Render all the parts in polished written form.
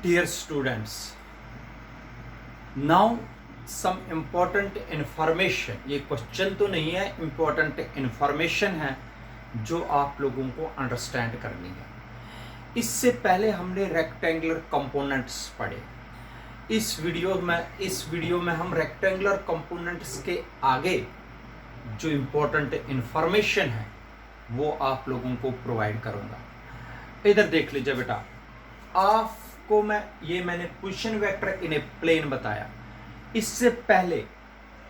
Dear students, now some important information, ये question तो नहीं है, important information है जो आप लोगों को अंडरस्टैंड करनी है। इससे पहले हमने रेक्टेंगुलर कंपोनेंट्स पढ़े। इस वीडियो में हम रेक्टेंगुलर कंपोनेंट्स के आगे जो इम्पोर्टेंट इंफॉर्मेशन है वो आप लोगों को प्रोवाइड करूंगा। इधर देख लीजिए बेटा, आपको मैंने पोजीशन वेक्टर इन ए प्लेन बताया। इससे पहले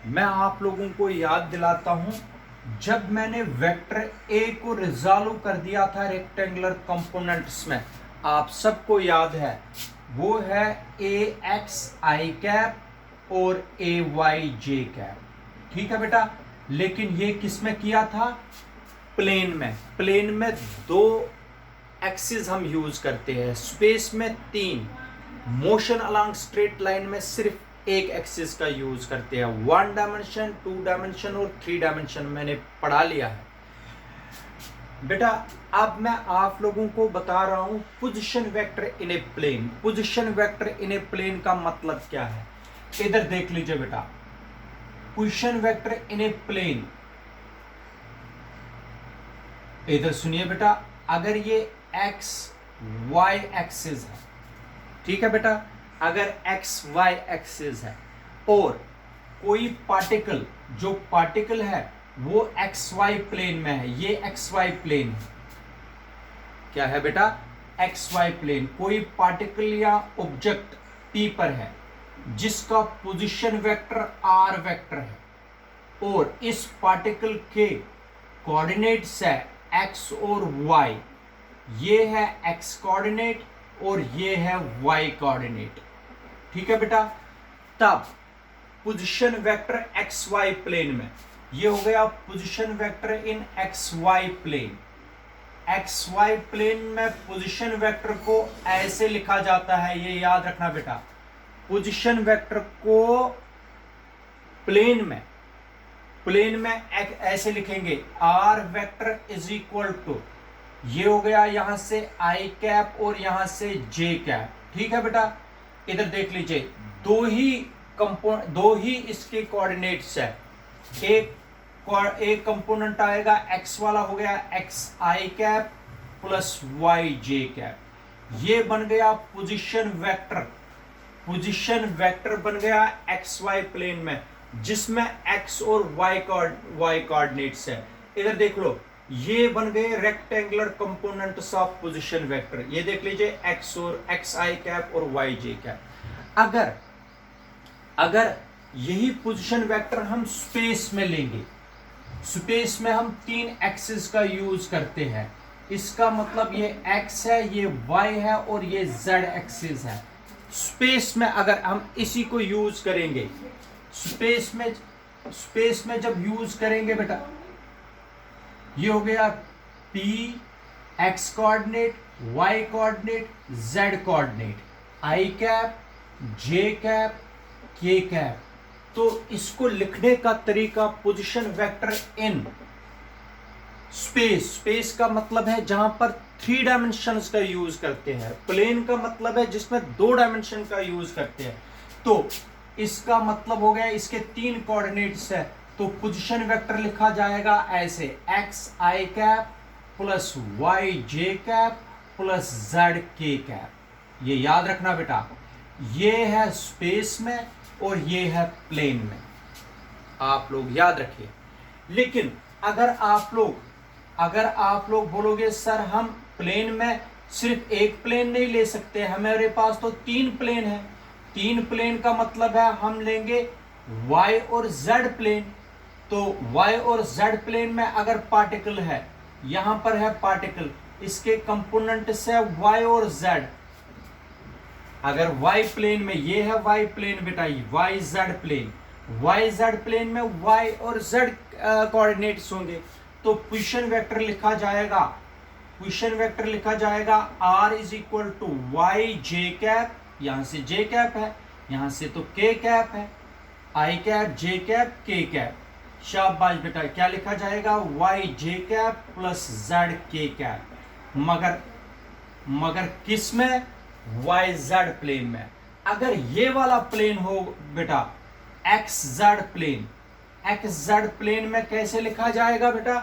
मैं आप लोगों को याद दिलाता हूं, जब मैंने वेक्टर ए को रिजॉल्व कर दिया था रेक्टेंगुलर कंपोनेंट्स में, आप सबको याद है वो है ए एक्स आई कैप और ए वाई जे कैप। ठीक है बेटा, लेकिन ये किस में किया था? प्लेन में। प्लेन में दो एक्सिस हम यूज करते हैं, स्पेस में तीन, मोशन अलोंग स्ट्रेट लाइन में सिर्फ एक एक्सिस का यूज करते हैं। 1 डायमेंशन, 2 डायमेंशन और 3 डायमेंशन मैंने पढ़ा लिया है बेटा। अब मैं आप लोगों को बता रहा हूं पोजीशन वेक्टर इन ए प्लेन। पोजीशन वेक्टर इन ए प्लेन का मतलब क्या है? इधर देख लीजिए बेटा, पोजीशन वेक्टर इन ए प्लेन, इधर सुनिए बेटा, अगर ये एक्स वाई एक्सिस है, ठीक है बेटा, अगर एक्स वाई एक्सिस है और कोई पार्टिकल, जो पार्टिकल है वो एक्स वाई प्लेन में है, ये एक्स वाई प्लेन है, क्या है बेटा? X y plane. कोई पार्टिकल या ऑब्जेक्ट पी पर है जिसका पोजीशन वेक्टर आर वेक्टर है और इस पार्टिकल के कोऑर्डिनेट्स है एक्स और वाई, ये है एक्स कोऑर्डिनेट और ये है वाई कोऑर्डिनेट। ठीक है बेटा, तब position vector x y plane में, ये हो गया position vector in x y plane. X y plane में पोजीशन वेक्टर को ऐसे लिखा जाता है, ये याद रखना बेटा। पोजीशन वेक्टर को प्लेन में ऐसे लिखेंगे, r vector is equal to, ये हो गया यहां से आई कैप और यहां से जे कैप। ठीक है बेटा, इधर देख लीजिए, दो ही इसके कोऑर्डिनेट्स है। एक कंपोनेंट आएगा एक्स वाला, हो गया एक्स आई cap plus Y j cap. ये बन गया पोजीशन वेक्टर। पोजीशन वेक्टर बन गया एक्स वाई प्लेन में, जिसमें एक्स और वाई कोऑर्डिनेट्स है। इधर देख लो, ये बन गए rectangular components of position vector. ये देख लीजिए, एक्स और एक्स आई कैप और वाई जे कैप। अगर यही पोजीशन वेक्टर हम स्पेस में लेंगे, स्पेस में हम 3 एक्सिस का यूज करते हैं, इसका मतलब ये एक्स है, ये वाई है और ये जेड एक्सिस है। स्पेस में अगर हम इसी को यूज करेंगे, स्पेस में जब यूज करेंगे बेटा, ये हो गया P x coordinate, y coordinate, z coordinate, i cap, j cap, k cap. तो इसको लिखने का तरीका पोजीशन वेक्टर इन स्पेस का मतलब है जहां पर 3 डायमेंशंस का यूज करते हैं। प्लेन का मतलब है जिसमें 2 डायमेंशन का यूज करते हैं। तो इसका मतलब हो गया इसके 3 कोऑर्डिनेट्स है, तो पोजीशन वेक्टर लिखा जाएगा ऐसे, एक्स आई cap plus Y j cap plus Z के कैप। ये याद रखना बेटा, ये है स्पेस में और ये है प्लेन में, आप लोग याद रखिए। लेकिन अगर आप लोग बोलोगे सर हम प्लेन में सिर्फ एक प्लेन नहीं ले सकते, हमारे पास तो 3 प्लेन है। 3 प्लेन का मतलब है हम लेंगे y और z प्लेन। तो y और z प्लेन में अगर पार्टिकल है, यहां पर है पार्टिकल, इसके कंपोनेंट्स है y और z। अगर y प्लेन में, ये है y प्लेन बेटा, y z प्लेन में y और z कोऑर्डिनेट्स होंगे। तो पोजीशन वेक्टर लिखा जाएगा r is equal to y j cap, यहां से जे कैप है, यहां से तो के कैप है, आई cap j cap k cap. शाबाश बेटा, क्या लिखा जाएगा? Y j cap plus Z के कैप। मगर किस में? YZ प्लेन में। अगर ये वाला प्लेन हो बेटा XZ प्लेन, XZ प्लेन में कैसे लिखा जाएगा बेटा,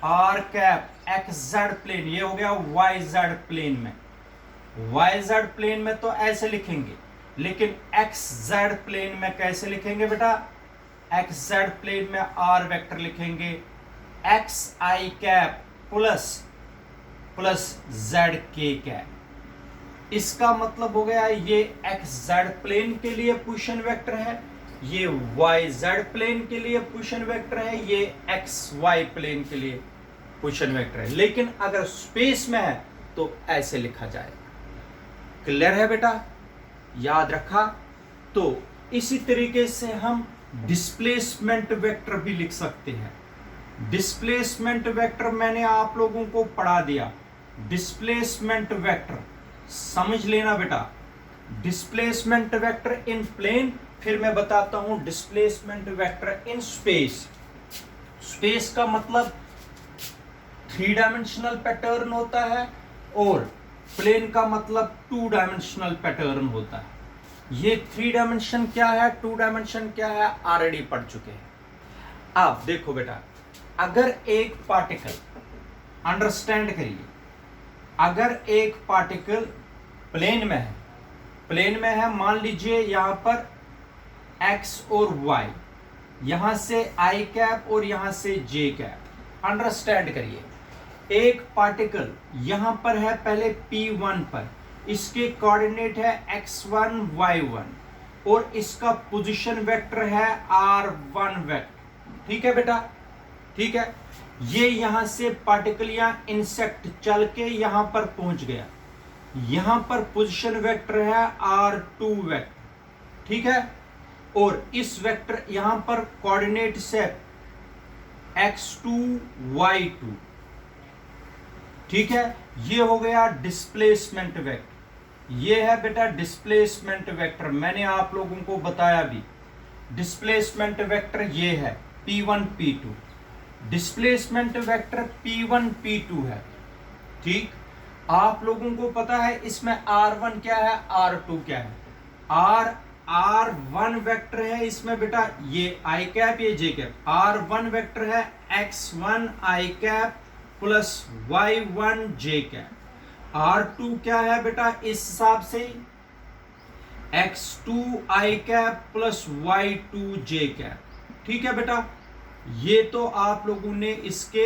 R कैप XZ प्लेन, ये हो गया YZ प्लेन में। YZ प्लेन में तो ऐसे लिखेंगे, लेकिन XZ प्लेन में कैसे लिखेंगे बेटा, XZ प्लेन में R वेक्टर लिखेंगे XI cap plus ZK cap. इसका मतलब हो गया ये XZ प्लेन के लिए पोजीशन वेक्टर है, ये YZ प्लेन के लिए पोजीशन वेक्टर है, ये XY प्लेन के लिए पोजीशन वेक्टर है। लेकिन अगर स्पेस में है तो ऐसे लिखा जाएगा। क्लियर है बेटा, याद रखा। तो इसी तरीके से हम डिस्प्लेसमेंट वेक्टर भी लिख सकते हैं। डिस्प्लेसमेंट वेक्टर मैंने आप लोगों को पढ़ा दिया। डिस्प्लेसमेंट वेक्टर समझ लेना बेटा, डिस्प्लेसमेंट वेक्टर इन प्लेन, फिर मैं बताता हूं displacement vector in space. Space का मतलब 3 डायमेंशनल पैटर्न होता है और प्लेन का मतलब 2 डायमेंशनल पैटर्न होता है। ये 3 डायमेंशन क्या है, 2 डायमेंशन क्या है, ऑलरेडी पढ़ चुके हैं। आप देखो बेटा, अगर एक पार्टिकल, अंडरस्टैंड करिए, अगर एक पार्टिकल प्लेन में है, मान लीजिए यहां पर x और y, यहां से i कैप और यहां से j कैप। अंडरस्टैंड करिए, एक पार्टिकल यहां पर है पहले P1 पर, इसके कोऑर्डिनेट है x1 y1 और इसका पोजीशन वेक्टर है r1 वेक्टर। ठीक है बेटा, ठीक है। ये यहां से पार्टिकल या इंसेक्ट चल के यहां पर पहुंच गया, यहां पर पोजीशन वेक्टर है r2 वेक्टर। ठीक है, और इस वेक्टर यहां पर कोऑर्डिनेट से x2 y2। ठीक है, ये हो गया डिस्प्लेसमेंट वेक्टर। ये है बेटा डिस्प्लेसमेंट वेक्टर, मैंने आप लोगों को बताया भी। डिस्प्लेसमेंट वेक्टर ये है P1 P2, displacement vector P1 P2 है। ठीक, आप लोगों को पता है इसमें R1 क्या है, R2 क्या है। R1 वेक्टर है इसमें बेटा, ये I कैप ये J कैप। R1 वेक्टर है x1 I cap plus y1 j cap. R2 क्या है बेटा, इस हिसाब से x2 I cap plus y2 j cap. ठीक है बेटा, ये तो आप लोगों ने इसके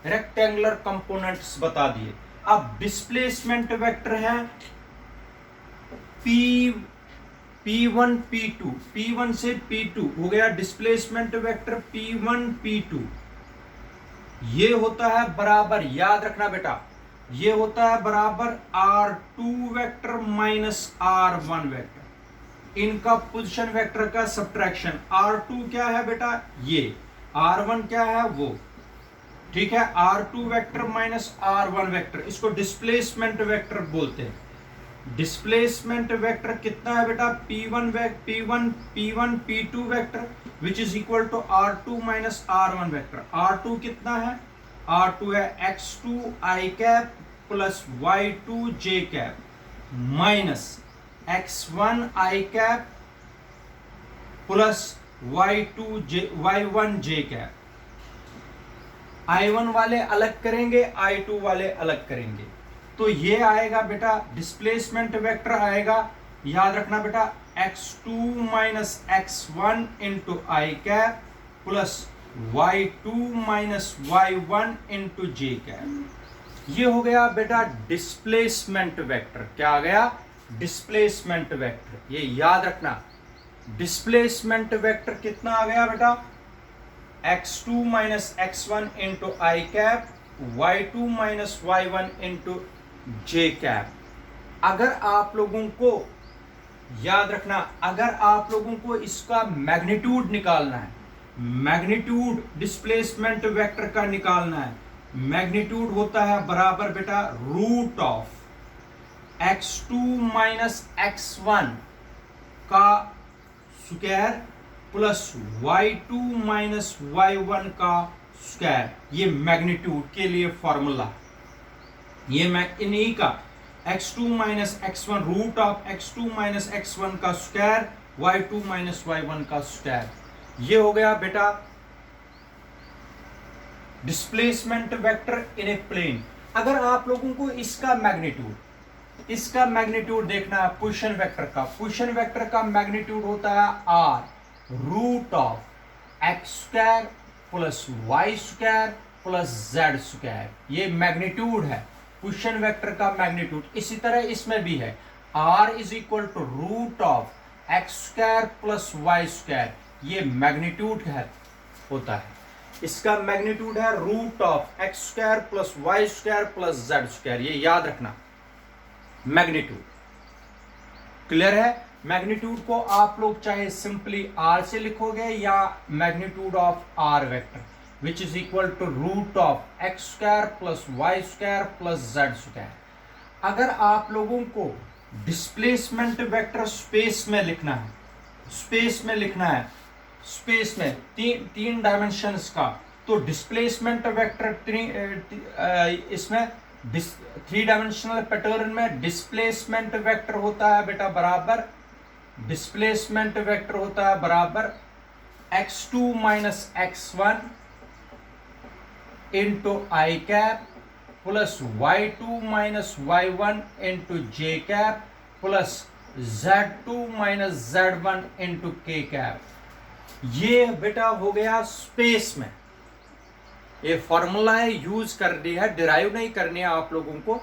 रेक्टेंगुलर कंपोनेंट्स बता दिए। अब डिस्प्लेसमेंट वेक्टर है P1 P2, P1 से P2 हो गया डिस्प्लेसमेंट वेक्टर P1 P2। ये होता है बराबर, याद रखना बेटा, ये होता है बराबर R2 vector minus R1 vector, इनका पोजीशन वेक्टर का सब्ट्रैक्शन। R2 क्या है बेटा, ये R1 क्या है वो। ठीक है, R2 vector minus R1 vector, इसको डिस्प्लेसमेंट वेक्टर बोलते हैं। डिस्प्लेसमेंट वेक्टर कितना है बेटा, P1 P2 vector which is equal to R2 minus R1 vector. R2 कितना है, R2 है x2 I cap plus y2 j cap minus x1 I cap plus y1 j cap. I1 वाले अलग करेंगे, I2 वाले अलग करेंगे, तो ये आएगा बेटा डिस्प्लेसमेंट वेक्टर आएगा, याद रखना बेटा, x2 minus x1 into I cap plus y2 minus y1 into j cap. ये हो गया बेटा डिस्प्लेसमेंट वेक्टर। क्या आ गया, डिस्प्लेसमेंट वेक्टर। ये याद रखना, डिस्प्लेसमेंट वेक्टर कितना आ गया बेटा, x2 minus x1 into I cap y2 minus y1 into j cap. अगर आप लोगों को याद रखना, अगर आप लोगों को इसका मैग्नीट्यूड निकालना है, मैग्नीट्यूड डिस्प्लेसमेंट वेक्टर का निकालना है, मैग्नीट्यूड होता है बराबर बेटा root of x2 minus x1 का square plus y2 minus y1 का स्क्वायर। ये मैग्नीट्यूड के लिए फॉर्मूला, ये मैं इन्हीं का x2 minus x1 root of x2 minus x1 का स्क्वायर y2 माइनस y1 का स्क्वायर। ये हो गया बेटा डिस्प्लेसमेंट वेक्टर इन ए प्लेन। अगर आप लोगों को इसका मैग्नीट्यूड देखना है पोजीशन वेक्टर का मैग्नीट्यूड होता है r root of x square plus y square plus z square. ये मैग्नीट्यूड है पोजीशन वेक्टर का मैग्नीट्यूड। इसी तरह इसमें भी है r is equal to root of x square plus y square. ये मैग्नीट्यूड है होता है, इसका मैग्नीट्यूड है root of x square plus y square plus z square. ये याद रखना मैग्नीट्यूड। क्लियर है? मैग्नीट्यूड को आप लोग चाहे सिंपली r से लिखोगे या magnitude of r vector which is equal to root of x square plus y square plus z square. अगर आप लोगों को डिस्प्लेसमेंट वेक्टर स्पेस में लिखना है, स्पेस में तीन डायमेंशंस का, तो डिस्प्लेसमेंट वेक्टर इसमें थ्री डायमेंशनल पैटर्न में डिस्प्लेसमेंट वेक्टर होता है बेटा बराबर, डिस्प्लेसमेंट वेक्टर होता है बराबर x2 minus x1 into I cap plus y2 minus y1 into J cap plus z2 minus z1 into K cap. ये बेटा हो गया स्पेस में। ये फॉर्मूला है, यूज करनी है, डिराइव नहीं करनी है आप लोगों को।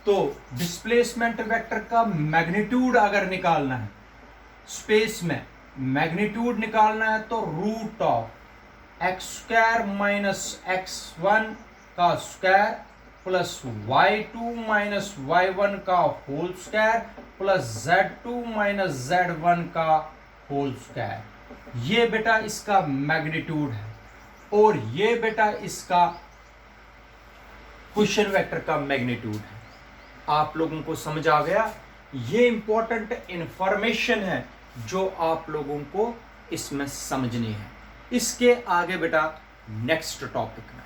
तो डिस्प्लेसमेंट वेक्टर का मैग्नीट्यूड अगर निकालना है, स्पेस में मैग्नीट्यूड निकालना है, तो root of x square minus x1 का square plus y2 minus y1 का whole square plus z2 minus z1 का होल स्क्वायर। ये बेटा इसका मैग्नीट्यूड है और ये बेटा इसका पोजीशन वेक्टर का मैग्नीट्यूड है। आप लोगों को समझ आ गया? ये इंपॉर्टेंट इंफॉर्मेशन है जो आप लोगों को इसमें समझनी है। इसके आगे बेटा नेक्स्ट टॉपिक में